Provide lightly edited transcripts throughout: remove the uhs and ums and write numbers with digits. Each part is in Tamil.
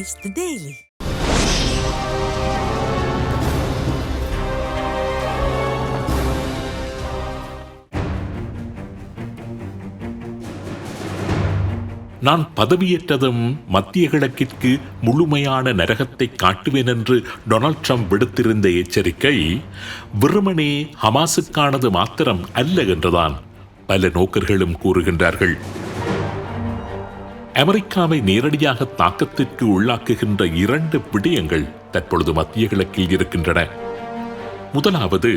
Taste the Daily. நான் பதவியேற்றதும் மத்திய கிழக்கிற்கு முழுமையான நரகத்தை காட்டுவேன் என்று டொனால்ட் ட்ரம்ப் விடுத்திருந்த எச்சரிக்கை வெறுமனே ஹமாஸுக்கானது மாத்திரம் அல்ல என்றுதான் பல நோக்கர்களும் கூறுகின்றார்கள். அமெரிக்காவை நேரடியாக தாக்கத்திற்கு உள்ளாக்குகின்ற 2 விடயங்கள் தற்பொழுது மத்திய கிழக்கில் இருக்கின்றன. முதலாவது,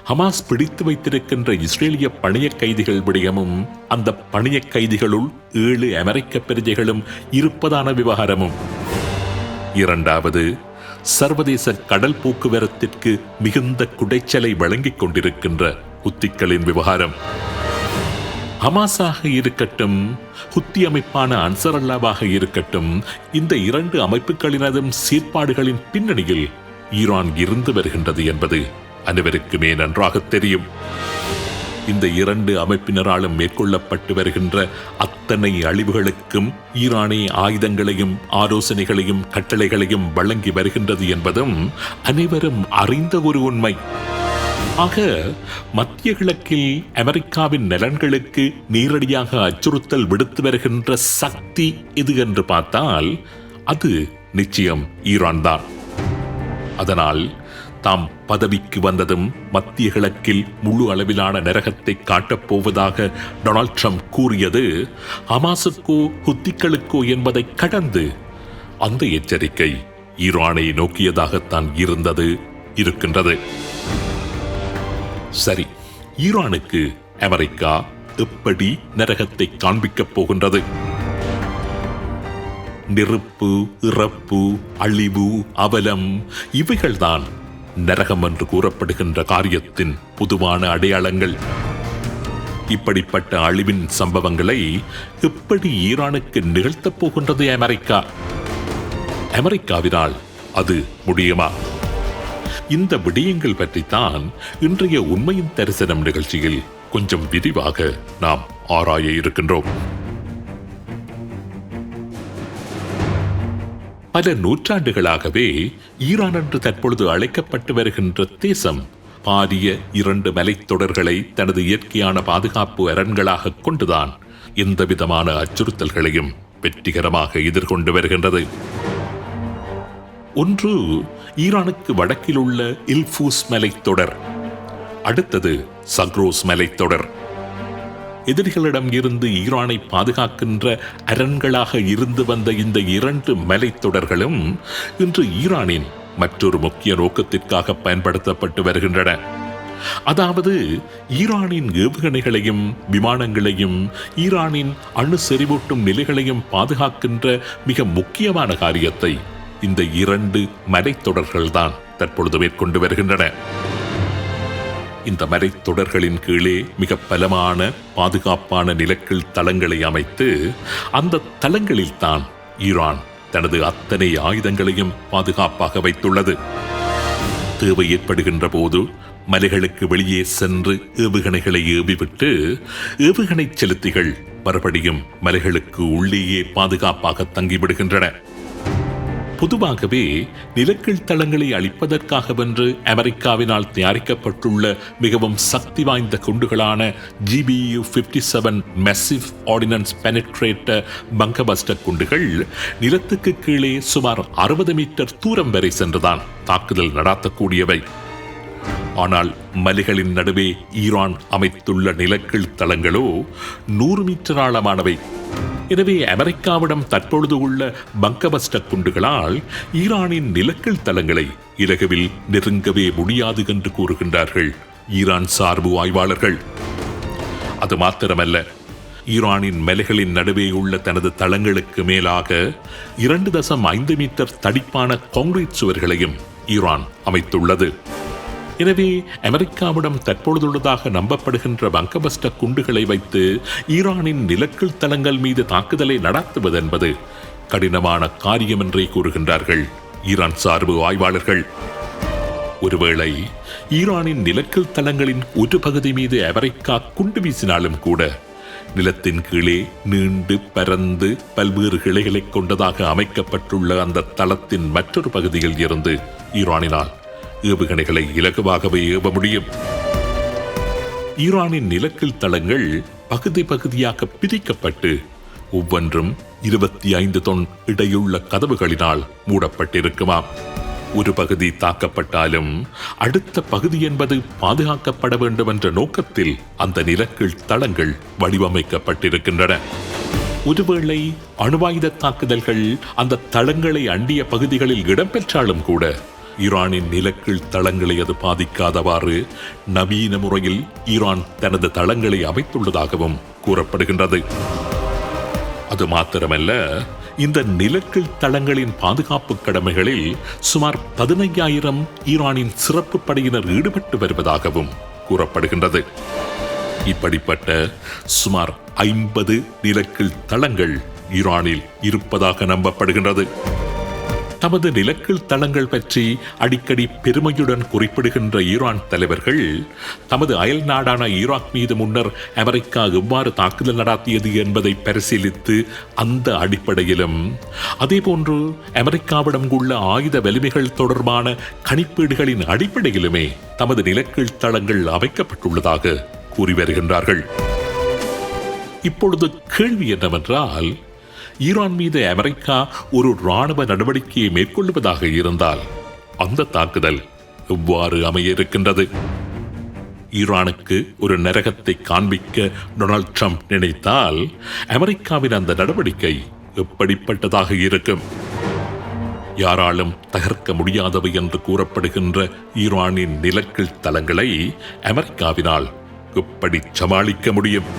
ஹமாஸ் பிடித்து வைத்திருக்கின்ற இஸ்ரேலிய பணிய கைதிகள் விடயமும் அந்த பணிய கைதிகளுள் 7 அமெரிக்க பிரஜைகளும் இருப்பதான விவகாரமும். இரண்டாவது, சர்வதேச கடல் போக்குவரத்திற்கு மிகுந்த குடைச்சலை வழங்கிக் கொண்டிருக்கின்ற ஹுத்திகளின் விவகாரம். ஹமாஸாக இருக்கட்டும், ஹுத்தி அமைப்பான அன்சரல்லாவாக இருக்கட்டும், இந்த 2 அமைப்புகளினதும் செயற்பாடுகளின் பின்னணியில் ஈரான் இருந்து வருகின்றது என்பது அனைவருக்குமே நன்றாக தெரியும். இந்த 2 அமைப்பினராலும் மேற்கொள்ளப்பட்டு வருகின்ற அத்தனை அழிவுகளுக்கும் ஈரானே ஆயுதங்களையும் ஆலோசனைகளையும் கட்டளைகளையும் வழங்கி வருகின்றது என்பதும் அனைவரும் அறிந்த ஒரு உண்மை. ஆக மத்திய கிழக்கில் அமெரிக்காவின் நலன்களுக்கு நேரடியாக அச்சுறுத்தல் விடுத்து வருகின்ற சக்தி எது என்று பார்த்தால் அது நிச்சயம் ஈரான் தான். அதனால் தாம் பதவிக்கு வந்ததும் மத்திய கிழக்கில் முழு அளவிலான நரகத்தை காட்டப்போவதாக டொனால்ட் ட்ரம்ப் கூறியது ஹமாஸுக்கோ ஹுத்திகளுக்கோ என்பதை கடந்து அந்த எச்சரிக்கை ஈரானை நோக்கியதாகத்தான் இருக்கின்றது. சரி, ஈரானுக்கு அமெரிக்கா எப்படி நரகத்தை காண்பிக்கப் போகின்றது? நெருப்பு, இறப்பு, அழிவு, அவலம் இவைகள்தான் நரகம் என்று கூறப்படுகின்ற காரியத்தின் பொதுவான அடையாளங்கள். இப்படிப்பட்ட அழிவின் சம்பவங்களை எப்படி ஈரானுக்கு நிகழ்த்தப் போகின்றது அமெரிக்கா? அமெரிக்காவினால் அது முடியுமா? இந்த விடயங்கள் பற்றித்தான் இன்றைய உண்மையின் தரிசனம் நிகழ்ச்சியில் கொஞ்சம் விரிவாக நாம் ஆராய இருக்கின்றோம். பல நூற்றாண்டுகளாகவே ஈரான் என்று தற்பொழுது அழைக்கப்பட்டு வருகின்ற தேசம் பாரிய 2 மலைத்தொடர்களை தனது இயற்கையான பாதுகாப்பு அரண்களாக கொண்டுதான் எந்தவிதமான அச்சுறுத்தல்களையும் வெற்றிகரமாக எதிர்கொண்டு வருகின்றது. ஒன்று ஈரானுக்கு வடக்கில் உள்ள இல்ஃபூஸ் மலைத்தொடர், அடுத்தது சக்ரோஸ் மலைத்தொடர். எதிரிகளிடம் இருந்து ஈரானை பாதுகாக்கின்ற அரண்களாக இருந்து வந்த இந்த 2 மலைத்தொடர்களும் இன்று ஈரானின் மற்றொரு முக்கிய நோக்கத்திற்காக பயன்படுத்தப்பட்டு வருகின்றன. அதாவது ஈரானின் ஏவுகணைகளையும் விமானங்களையும் ஈரானின் அணு செறிவூட்டும் நிலைகளையும் பாதுகாக்கின்ற மிக முக்கியமான காரியத்தை இந்த 2 மலைத்தொடர்கள் தான் தற்பொழுது மேற்கொண்டு வருகின்றன. இந்த மலைத்தொடர்களின் கீழே மிக பலமான பாதுகாப்பான நிலக்கீழ் தளங்களை அமைத்து அந்த தளங்களில் தான் ஈரான் தனது அத்தனை ஆயுதங்களையும் பாதுகாப்பாக வைத்துள்ளது. தேவை ஏற்படுகின்ற போது மலைகளுக்கு வெளியே சென்று ஏவுகணைகளை ஏவிவிட்டு ஏவுகணை செலுத்திகள் மறுபடியும் மலைகளுக்கு உள்ளேயே பாதுகாப்பாக தங்கிவிடுகின்றன. பொதுவாகவே நிலக்கீழ் தளங்களை அழிப்பதற்காகவென்று அமெரிக்காவினால் தயாரிக்கப்பட்டுள்ள மிகவும் சக்தி வாய்ந்த குண்டுகளான GBU-57 மெசிவ் ஆர்டினன்ஸ் பெனிட்ரேட்டர் பங்கபஸ்டர் குண்டுகள் நிலத்துக்கு கீழே சுமார் 60 மீட்டர் தூரம் வரை சென்றுதான் தாக்குதல் நடாத்தக்கூடியவை. ஆனால் மலைகளின் நடுவே ஈரான் அமைத்துள்ள நிலக்கீழ் தளங்களோ 100 மீட்டர் ஆழமானவை. எனவே அமெரிக்காவிடம் தற்பொழுது உள்ள பங்கபஸ்டர் குண்டுகளால் ஈரானின் நிலக்கீழ் தளங்களை இலகுவில் நெருங்கவே முடியாது என்று கூறுகின்றார்கள் ஈரான் சார்பு ஆய்வாளர்கள். அது மாத்திரமல்ல, ஈரானின் மலைகளின் நடுவே உள்ள தனது தளங்களுக்கு மேலாக 2.5 மீட்டர் தடிப்பான கான்கிரீட் சுவர்களையும் ஈரான் அமைத்துள்ளது. எனவே அமெரிக்காவிடம் தற்பொழுதுள்ளதாக நம்பப்படுகின்ற பங்கபஸ்டர் குண்டுகளை வைத்து ஈரானின் நிலக்கீழ் தளங்கள் மீது தாக்குதலை நடத்துவதென்பது கடினமான காரியம் என்றே கூறுகின்றார்கள் ஈரான் சார்பு ஆய்வாளர்கள். ஒருவேளை ஈரானின் நிலக்கீழ் தளங்களின் ஒரு பகுதி மீது அமெரிக்கா குண்டு வீசினாலும் கூட நிலத்தின் கீழே நீண்டு பரந்து பல்வேறு கிளைகளை கொண்டதாக அமைக்கப்பட்டுள்ள அந்த தளத்தின் மற்றொரு பகுதியில் இருந்து ஈரானினால் ஏவுகணைகளை இலகுவாகவே ஏவ முடியும். ஈரானின் நிலக்கீழ் தளங்கள் பகுதி பகுதியாக பிரிக்கப்பட்டு ஒவ்வொன்றும் 25 தொன் இடையுள்ள கதவுகளினால் மூடப்பட்டிருக்குமாம். ஒரு பகுதி தாக்கப்பட்டாலும் அடுத்த பகுதி என்பது பாதுகாக்கப்பட வேண்டும் என்ற நோக்கத்தில் அந்த நிலக்கீழ் தளங்கள் வடிவமைக்கப்பட்டிருக்கின்றன. ஒருவேளை அணுவாயுத தாக்குதல்கள் அந்த தளங்களை அண்டிய பகுதிகளில் இடம்பெற்றாலும் கூட ஈரானின் நிலக்கீழ் தளங்களை அது பாதிக்காதவாறு நவீன முறையில் ஈரான் தனது தளங்களை அமைத்துள்ளதாகவும் கூறப்படுகின்றது. அது மாத்திரமல்ல, இந்த நிலக்கீழ் தளங்களின் பாதுகாப்பு கடமைகளில் சுமார் 15,000 ஈரானின் சிறப்பு படையினர் ஈடுபட்டு வருவதாகவும் கூறப்படுகின்றது. இப்படிப்பட்ட சுமார் 50 நிலக்கீழ் தளங்கள் ஈரானில் இருப்பதாக நம்பப்படுகின்றது. தமது நிலக்கீழ் தளங்கள் பற்றி அடிக்கடி பெருமையுடன் குறிப்பிடுகின்ற ஈரான் தலைவர்கள் தமது அயல் நாடான ஈராக் மீது முன்னர் அமெரிக்கா எவ்வாறு தாக்குதல் நடத்தியது என்பதை பரிசீலித்து அந்த அடிப்படையிலும் அதேபோன்று அமெரிக்காவிடம் உள்ள ஆயுத வலிமைகள் தொடர்பான கணிப்பீடுகளின் அடிப்படையிலுமே தமது நிலக்கீழ் தளங்கள் அமைக்கப்பட்டுள்ளதாக கூறி வருகின்றார்கள். இப்பொழுது கேள்வி என்னவென்றால், ஈரான் மீது அமெரிக்கா ஒரு இராணுவ நடவடிக்கையை மேற்கொள்வதாக இருந்தால் அந்த தாக்குதல் எவ்வாறு அமைய இருக்கின்றது? ஈரானுக்கு ஒரு நரகத்தை காண்பிக்க டொனால்ட் ட்ரம்ப் நினைத்தால் அமெரிக்காவின் அந்த நடவடிக்கை எப்படிப்பட்டதாக இருக்கும்? யாராலும் தகர்க்க முடியாதவை என்று கூறப்படுகின்ற ஈரானின் நிலக்கீழ் தளங்களை அமெரிக்காவினால் எப்படி சமாளிக்க முடியும்?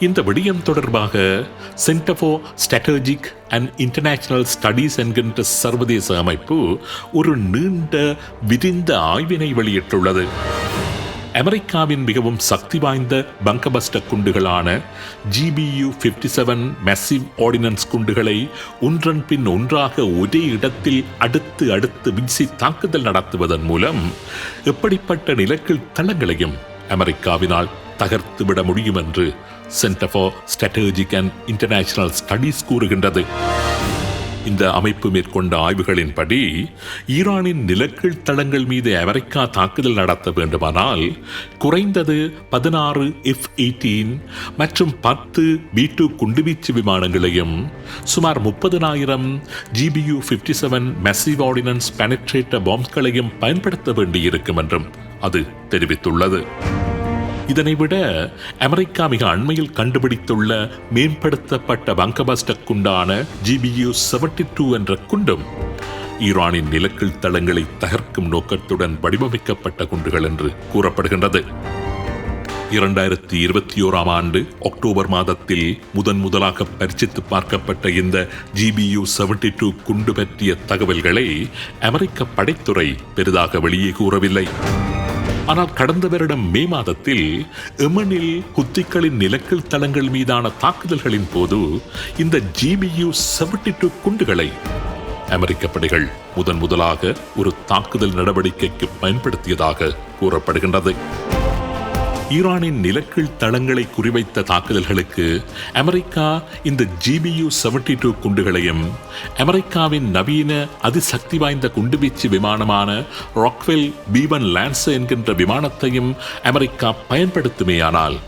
இந்த விடயம் தொடர்பாக centre for strategic and international studies என்கின்ற சர்வதேச அமைப்பு ஒரு நீண்ட விரிந்த ஆய்வினை வெளியிட்டுள்ளது. அமெரிக்காவின் மிகவும் சக்தி வாய்ந்த பங்கபஸ்டர் குண்டுகளான GBU-57 மேசிவ் ஆர்டினன்ஸ் குண்டுகளை ஒன்றன் பின் ஒன்றாக ஒரே இடத்தில் அடுத்து வீசி தாக்குதல் நடத்துவதன் மூலம் எப்படிப்பட்ட நிலக்கீழ் தளங்களையும் அமெரிக்காவினால் தகர்த்துவிட முடியும் என்று centre for strategic and international studies கூறுகின்றது. இந்த அமைப்பு மேற்கொண்ட ஆய்வுகளின்படி ஈரானின் நிலக்கீழ் தளங்கள் மீது அமெரிக்கா தாக்குதல் நடத்த வேண்டுமானால் குறைந்தது 16 F-18 மற்றும் 10 B-2 குண்டுவீச்சு விமானங்களையும் சுமார் 30,000 GBU-57 மேசிவ் ஆர்டினன்ஸ் பெனட்ரேட்டர் பாம்ஸ்களையும் பயன்படுத்த வேண்டியிருக்கும் என்றும் அது தெரிவித்துள்ளது. இதனை விட அமெரிக்கா மிக அண்மையில் கண்டுபிடித்துள்ள மேம்படுத்தப்பட்ட பங்கபஸ்டர் குண்டான GBU-72 என்ற குண்டும் ஈரானின் நிலக்கீழ் தளங்களை தகர்க்கும் நோக்கத்துடன் வடிவமைக்கப்பட்ட குண்டுகள் என்று கூறப்படுகின்றது. 2021 ஆண்டு அக்டோபர் மாதத்தில் முதலாக பரிசித்து பார்க்கப்பட்ட இந்த GBU-72 குண்டு பற்றிய தகவல்களை அமெரிக்க படைத்துறை பெரிதாக வெளியே கூறவில்லை. ஆனால் கடந்த வருடம் மே மாதத்தில் எமனில் ஹுத்திகளின் நிலக்கீழ் தளங்கள் மீதான தாக்குதல்களின் போது இந்த GBU-72 குண்டுகளை அமெரிக்க படைகள் முதலாக ஒரு தாக்குதல் நடவடிக்கைக்கு பயன்படுத்தியதாக கூறப்படுகின்றது. ஈரானின் நிலக்கீழ் தளங்களை குறிவைத்த தாக்குதல்களுக்கு அமெரிக்கா இந்த GBU-72 குண்டுகளையும் அமெரிக்காவின் நவீன அதிசக்தி வாய்ந்த குண்டுவீச்சு விமானமான ராக்வெல் B-1 லான்சர் என்கின்ற விமானத்தையும் அமெரிக்கா பயன்படுத்துமேயானால்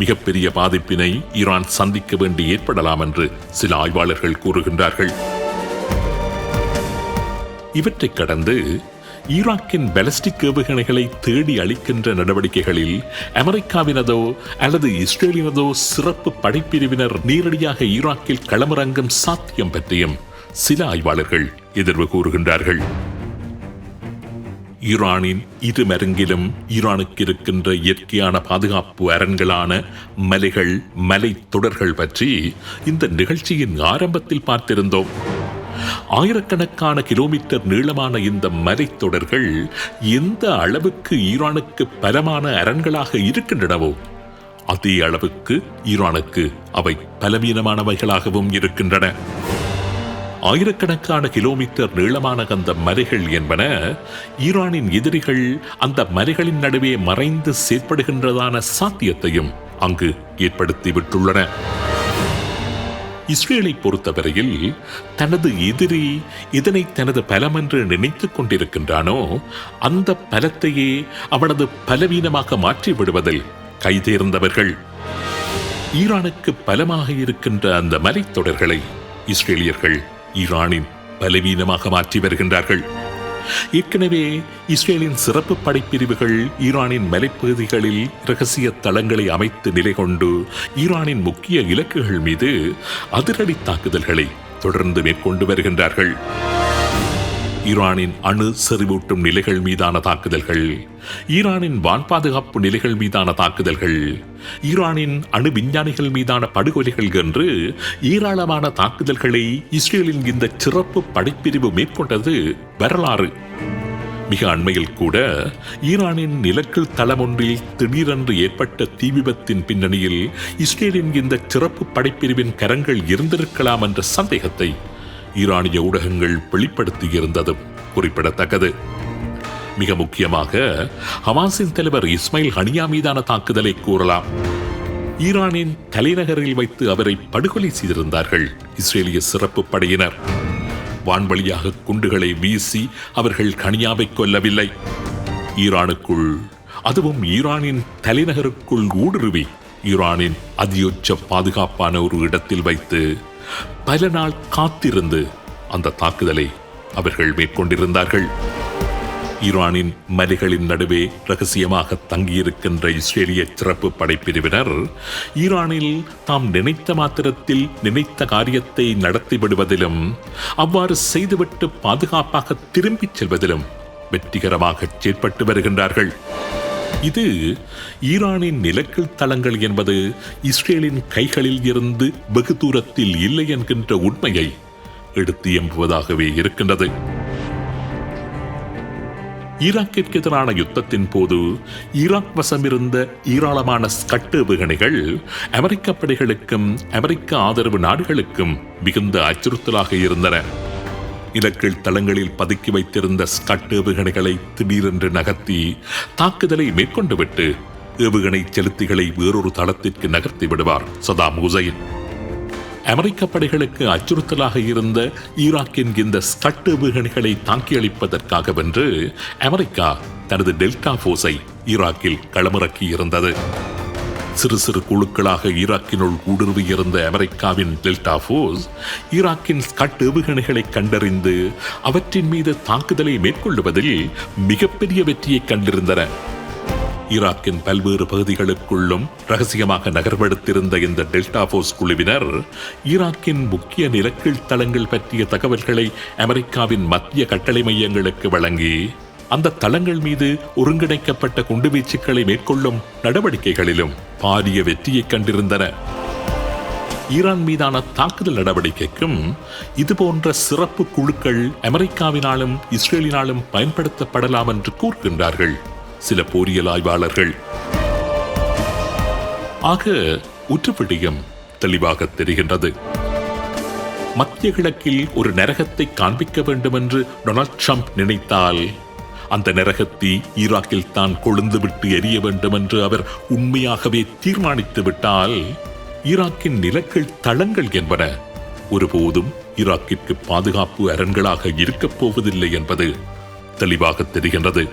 மிகப்பெரிய பாதிப்பினை ஈரான் சந்திக்க வேண்டி ஏற்படலாம் என்று சில ஆய்வாளர்கள் கூறுகின்றார்கள். இவற்றை கடந்து ஈராக்கின் பாலிஸ்டிக் ஏவுகணைகளை தேடி அளிக்கின்ற நடவடிக்கைகளில் அமெரிக்காவினதோ அல்லது இஸ்ரேலினதோ சிறப்பு படைப்பிரிவினர் நேரடியாக ஈராக்கில் களமிறங்கும் சாத்தியம் பற்றியும் சில ஆய்வாளர்கள் எதிர்வு கூறுகின்றார்கள். ஈரானின் இரு மருங்கிலும் ஈரானுக்கு இருக்கின்ற இயற்கையான பாதுகாப்பு அரண்களான மலைகள், மலை தொடர்கள் பற்றி இந்த நிகழ்ச்சியின் ஆரம்பத்தில் பார்த்திருந்தோம். ஆயிரக்கணக்கான கிலோமீட்டர் நீளமான இந்த மலைத்தொடர்கள் எந்த அளவுக்கு ஈரானுக்கு பலமான அரண்களாக இருக்கின்றனவோ அதே அளவுக்கு ஈரானுக்கு அவை பலவீனமானவைகளாகவும் இருக்கின்றன. ஆயிரக்கணக்கான கிலோமீட்டர் நீளமான அந்த மலைகள் என்பன ஈரானின் எதிரிகள் அந்த மலைகளின் நடுவே மறைந்து செயற்படுகின்றதான சாத்தியத்தையும் அங்கு ஏற்படுத்திவிட்டுள்ளன. இஸ்ரேலை பொறுத்தவரையில் தனது எதிரி இதனை தனது பலம் என்று நினைத்துக் கொண்டிருக்கின்றானோ அந்த பலத்தையே அவனது பலவீனமாக மாற்றிவிடுவதில் கைதேர்ந்தவர்கள். ஈரானுக்கு பலமாக இருக்கின்ற அந்த மலைத்தொடர்களை இஸ்ரேலியர்கள் ஈரானின் பலவீனமாக மாற்றி வருகின்றார்கள். ஏற்கனவே இஸ்ரேலின் சிறப்பு படைப்பிரிவுகள் ஈரானின் மலைப்பகுதிகளில் இரகசிய தளங்களை அமைத்து நிலை கொண்டு ஈரானின் முக்கிய இலக்குகள் மீது அதிரடி தாக்குதல்களை தொடர்ந்து மேற்கொண்டு வருகின்றார்கள். ஈரானின் அணு செறிவூட்டும் நிலைகள் மீதான தாக்குதல்கள், ஈரானின் வான் பாதுகாப்பு நிலைகள் மீதான தாக்குதல்கள், ஈரானின் அணு விஞ்ஞானிகள் மீதான படுகொலைகள் என்று ஏராளமான தாக்குதல்களை இஸ்ரேலின் இந்த சிறப்பு படைப்பிரிவு மேற்கொண்டது வரலாறு. மிக அண்மையில் கூட ஈரானின் நிலக்கல் தளம் ஒன்றில் திடீரென்று ஏற்பட்ட தீ விபத்தின் பின்னணியில் இஸ்ரேலின் இந்த சிறப்பு படைப்பிரிவின் கரங்கள் இருந்திருக்கலாம் என்ற சந்தேகத்தை ஈரானிய ஊடகங்கள் வெளிப்படுத்தியிருந்ததும் குறிப்பிடத்தக்கது. மிக முக்கியமாக ஹமாஸின் தலைவர் இஸ்மாயில் ஹனியா மீதான தாக்குதலை கூறலாம். ஈரானின் தலைநகரில் வைத்து அவரை படுகொலை செய்திருந்தார்கள் இஸ்ரேலிய சிறப்பு படையினர். வான்வழியாக குண்டுகளை வீசி அவர்கள் ஹனியாவை கொல்லவில்லை. ஈரானுக்குள், அதுவும் ஈரானின் தலைநகருக்குள் ஊடுருவி ஈரானின் அதியுச்ச பாதுகாப்பான ஒரு இடத்தில் வைத்து பல நாள் காத்திருந்து அந்த தாக்குதலை அவர்கள் மேற்கொண்டிருந்தார்கள். ஈரானின் மலைகளின் நடுவே ரகசியமாக தங்கியிருக்கின்ற இஸ்ரேலிய சிறப்பு படைப்பிரிவினர் ஈரானில் தாம் நினைத்த மாத்திரத்தில் நினைத்த காரியத்தை நடத்திவிடுவதிலும் அவ்வாறு செய்துவிட்டு பாதுகாப்பாக திரும்பிச் செல்வதிலும் வெற்றிகரமாக செயற்பட்டு வருகின்றார்கள். இது ஈரானின் நிலக்கல் தளங்கள் என்பது இஸ்ரேலின் கைகளில் இருந்து வெகு தூரத்தில் இல்லை என்கின்ற உண்மையை எடுத்து எம்புவதாகவே இருக்கின்றது. ஈராக்கிற்கு எதிரான யுத்தத்தின் போது ஈராக் வசமிருந்த ஏராளமான ஸ்கட் ஏவுகணைகள் அமெரிக்க படைகளுக்கும் அமெரிக்க ஆதரவு நாடுகளுக்கும் மிகுந்த அச்சுறுத்தலாக இருந்தன. இலக்கில் தளங்களில் பதுக்கி வைத்திருந்த ஸ்கட் ஏவுகணைகளை திடீரென்று நகர்த்தி தாக்குதலை மேற்கொண்டுவிட்டு ஏவுகணை செலுத்திகளை வேறொரு தளத்திற்கு நகர்த்தி விடுவார் சதாம் ஹுசைன். அமெரிக்க படைகளுக்கு அச்சுறுத்தலாக இருந்த ஈராக்கின் இந்த ஸ்கட் ஏவுகணைகளை தாக்கி அளிப்பதற்காகவென்று அமெரிக்கா தனது டெல்டா போர்ஸை ஈராக்கில் களமிறக்கி இருந்தது. சிறு சிறு குழுக்களாக ஈராக்கினுள் ஊடுருவியிருந்த அமெரிக்காவின் டெல்டா போர்ஸ் ஈராக்கின் ஸ்கட் ஏவுகணைகளை கண்டறிந்து அவற்றின் மீது தாக்குதலை மேற்கொள்வதில் மிகப்பெரிய வெற்றியை கண்டிருந்தன. ஈராக்கின் பல்வேறு பகுதிகளுக்குள்ளும் ரகசியமாக நகர்வெடுத்திருந்த இந்த டெல்டா போர்ஸ் குழுவினர் ஈராக்கின் முக்கிய நிலக்கீழ் தளங்கள் பற்றிய தகவல்களை அமெரிக்காவின் மத்திய கட்டளை மையங்களுக்கு வழங்கி அந்த தளங்கள் மீது ஒருங்கிணைக்கப்பட்ட குண்டுவீச்சுக்களை மேற்கொள்ளும் நடவடிக்கைகளிலும் பாரிய வெற்றியை கண்டிருந்தன. ஈரான் மீதான தாக்குதல் நடவடிக்கைக்கும் இதுபோன்ற சிறப்பு குழுக்கள் அமெரிக்காவினாலும் இஸ்ரேலினாலும் பயன்படுத்தப்படலாம் என்று கூறுகின்றார்கள் சில போரியல் ஆய்வாளர்கள். ஆக உற்றுப்பிடியும் தெளிவாக தெரிகின்றது. மத்திய கிழக்கில் ஒரு நரகத்தை காண்பிக்க வேண்டும் என்று டொனால்ட் ட்ரம்ப் நினைத்தால் அந்த நரகத்தை ஈராக்கில் தான் கொழுந்து விட்டு எரிய வேண்டும் என்று அவர் உண்மையாகவே தீர்மானித்து விட்டால் ஈராக்கின் நிலக்கீழ் தளங்கள் என்பன ஒருபோதும் ஈராக்கிற்கு பாதுகாப்பு அரண்களாக இருக்கப் போவதில்லை என்பது தெளிவாக தெரிகின்றது.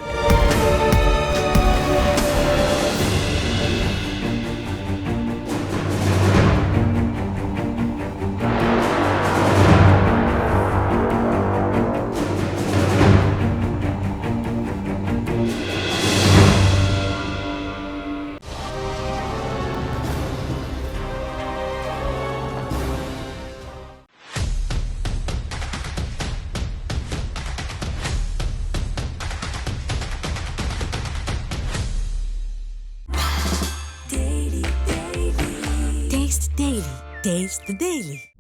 Taste the Daily.